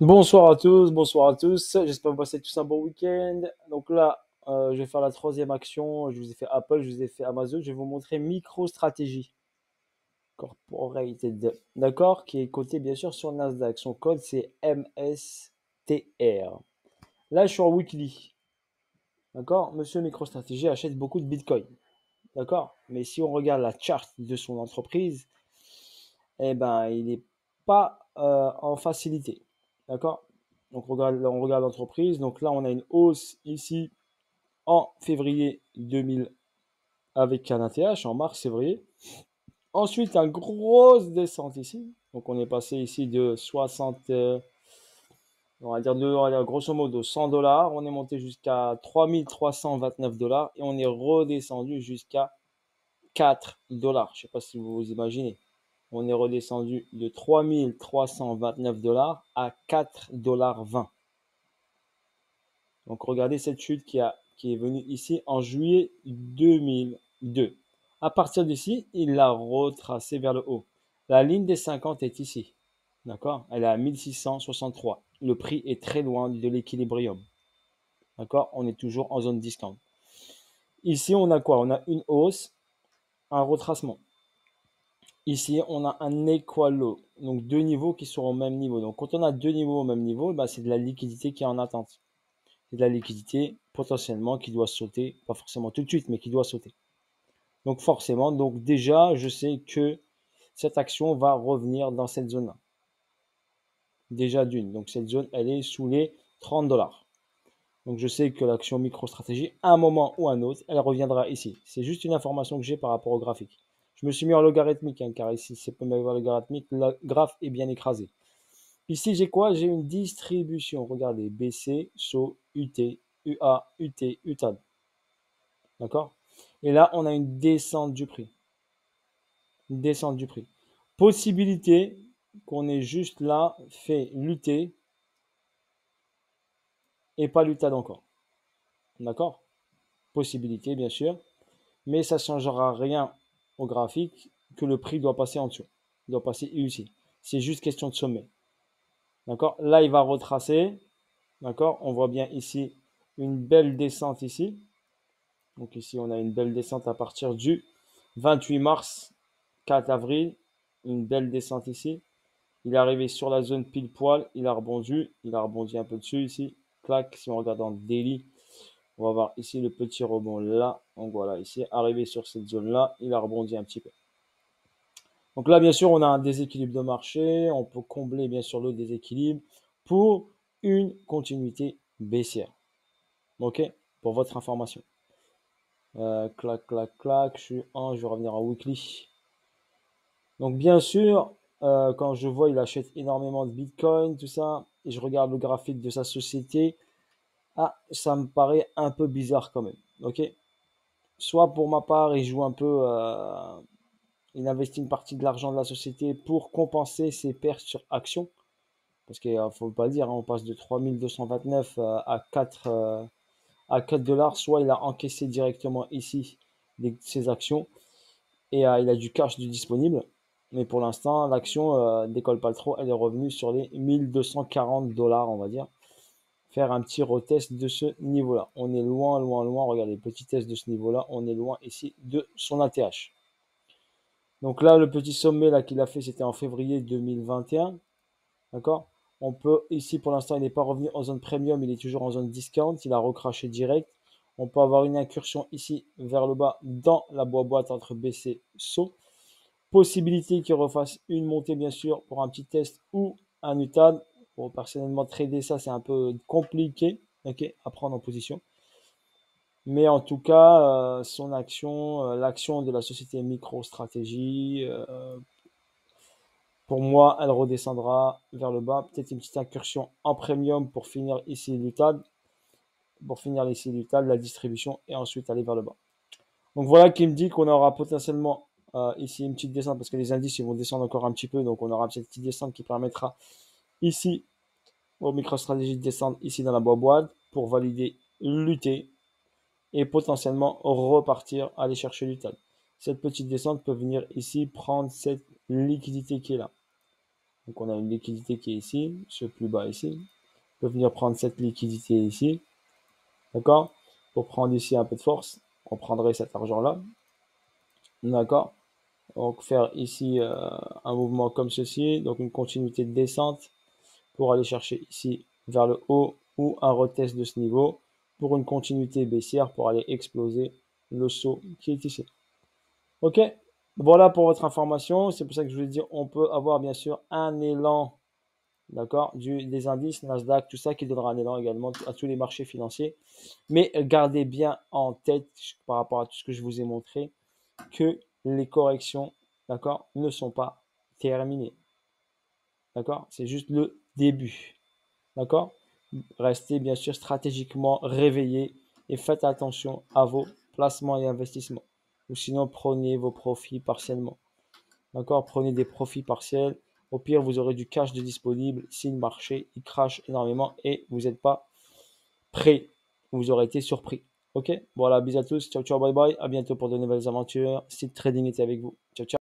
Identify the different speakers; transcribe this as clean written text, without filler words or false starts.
Speaker 1: Bonsoir à tous, bonsour à tous. J'espère que vous passez tous un bon week-end. Donc là, je vais faire la troisième action. Je vous ai fait Apple, je vous ai fait Amazon. Je vais vous montrer MicroStrategy Corporated, d'accord, qui est coté bien sûr sur Nasdaq. Son code c'est MSTR. Là, je suis en weekly, d'accord. Monsieur MicroStrategy achète beaucoup de Bitcoin, d'accord. Mais si on regarde la charte de son entreprise, eh ben, il n'est pas en facilité. D'accord? Donc, on regarde l'entreprise. Donc là, on a une hausse ici en février 2000 avec un ATH, en mars-février. Ensuite, une grosse descente ici. Donc, on est passé ici de 60, on va dire grosso modo 100 dollars. On est monté jusqu'à 3329 dollars et on est redescendu jusqu'à 4 dollars. Je ne sais pas si vous vous imaginez. On est redescendu de 3329 dollars à 4,20 dollars. Donc regardez cette chute qui est venue ici en juillet 2002. À partir d'ici, il l'a retracé vers le haut. La ligne des 50 est ici. D'accord? Elle est à 1663. Le prix est très loin de l'équilibrium. D'accord? On est toujours en zone discount. Ici, on a quoi? On a une hausse, un retracement. Ici, on a un équalo, donc deux niveaux qui sont au même niveau. Donc, quand on a deux niveaux au même niveau, bah, c'est de la liquidité qui est en attente. C'est de la liquidité potentiellement qui doit sauter, pas forcément tout de suite, mais qui doit sauter. Donc, forcément, donc déjà, je sais que cette action va revenir dans cette zone-là. Déjà d'une. Donc, cette zone, elle est sous les 30 dollars. Donc, je sais que l'action MicroStratégie, à un moment ou à un autre, elle reviendra ici. C'est juste une information que j'ai par rapport au graphique. Je me suis mis en logarithmique, hein, car ici, c'est pas logarithmique, le graphe est bien écrasé. Ici, j'ai quoi? J'ai une distribution. Regardez, BC, SO, UT, UA, UT, UTAD. D'accord? Et là, on a une descente du prix. Une descente du prix. Possibilité qu'on ait juste là fait l'UT et pas l'UTAD encore. D'accord? Possibilité, bien sûr. Mais ça ne changera rien au graphique que le prix doit passer en dessous. Il doit passer ici. C'est juste question de sommet. D'accord? Là, il va retracer. D'accord? On voit bien ici une belle descente ici. Donc ici, on a une belle descente à partir du 28 mars, 4 avril. Une belle descente ici. Il est arrivé sur la zone pile poil. Il a rebondi. Il a rebondi un peu dessus ici. Clac. Si on regarde en daily, on va voir ici le petit rebond là. Donc voilà, ici, arrivé sur cette zone-là, il a rebondi un petit peu. Donc là, bien sûr, on a un déséquilibre de marché. On peut combler, bien sûr, le déséquilibre pour une continuité baissière. OK? Pour votre information. Clac, clac, clac. Je vais revenir en weekly. Donc, bien sûr, quand je vois il achète énormément de Bitcoin, tout ça, et je regarde le graphique de sa société, ah, ça me paraît un peu bizarre quand même. OK? Soit pour ma part, il joue un peu, il investit une partie de l'argent de la société pour compenser ses pertes sur actions. Parce qu'il ne faut pas le dire, hein, on passe de 3229 à 4 dollars. Soit il a encaissé directement ici ses actions et il a du cash du disponible. Mais pour l'instant, l'action décolle pas trop. Elle est revenue sur les 1240 dollars, on va dire. Faire un petit retest de ce niveau-là. On est loin, loin, loin. Regardez, petit test de ce niveau-là. On est loin ici de son ATH. Donc là, le petit sommet là qu'il a fait, c'était en février 2021. D'accord? On peut, ici pour l'instant, il n'est pas revenu en zone premium, il est toujours en zone discount, il a recraché direct. On peut avoir une incursion ici vers le bas dans la boîte entre BC et SO. Possibilité qu'il refasse une montée, bien sûr, pour un petit test ou un UTAD. Pour personnellement, trader ça, c'est un peu compliqué, ok, à prendre en position. Mais en tout cas, son action, l'action de la société MicroStrategy, pour moi, elle redescendra vers le bas. Peut-être une petite incursion en premium pour finir ici l'UTAD, pour finir ici l'UTAD, la distribution, et ensuite aller vers le bas. Donc voilà qui me dit qu'on aura potentiellement ici une petite descente, parce que les indices ils vont descendre encore un petit peu, donc on aura cette petite descente qui permettra ici aux MicroStrategy de descendre ici dans la boîte pour valider l'UT et potentiellement repartir, aller chercher l'UTAD. Cette petite descente peut venir ici prendre cette liquidité qui est là. Donc on a une liquidité qui est ici, ce plus bas ici. On peut venir prendre cette liquidité ici. D'accord? Pour prendre ici un peu de force, on prendrait cet argent-là. D'accord? Donc faire ici un mouvement comme ceci, donc une continuité de descente pour aller chercher ici vers le haut ou un retest de ce niveau pour une continuité baissière pour aller exploser le saut qui est ici. Ok, voilà pour votre information. C'est pour ça que je voulais dire, on peut avoir bien sûr un élan, d'accord, des indices, Nasdaq, tout ça qui donnera un élan également à tous les marchés financiers. Mais gardez bien en tête par rapport à tout ce que je vous ai montré que les corrections, d'accord, ne sont pas terminées. D'accord? C'est juste le début. D'accord? Restez bien sûr stratégiquement réveillés et faites attention à vos placements et investissements. Ou sinon, prenez vos profits partiellement. D'accord? Prenez des profits partiels. Au pire, vous aurez du cash de disponible si le marché il crache énormément et vous n'êtes pas prêt. Vous aurez été surpris. Ok? Voilà, bisous à tous. Ciao, ciao, bye bye. À bientôt pour de nouvelles aventures. Seed Trading était avec vous. Ciao, ciao.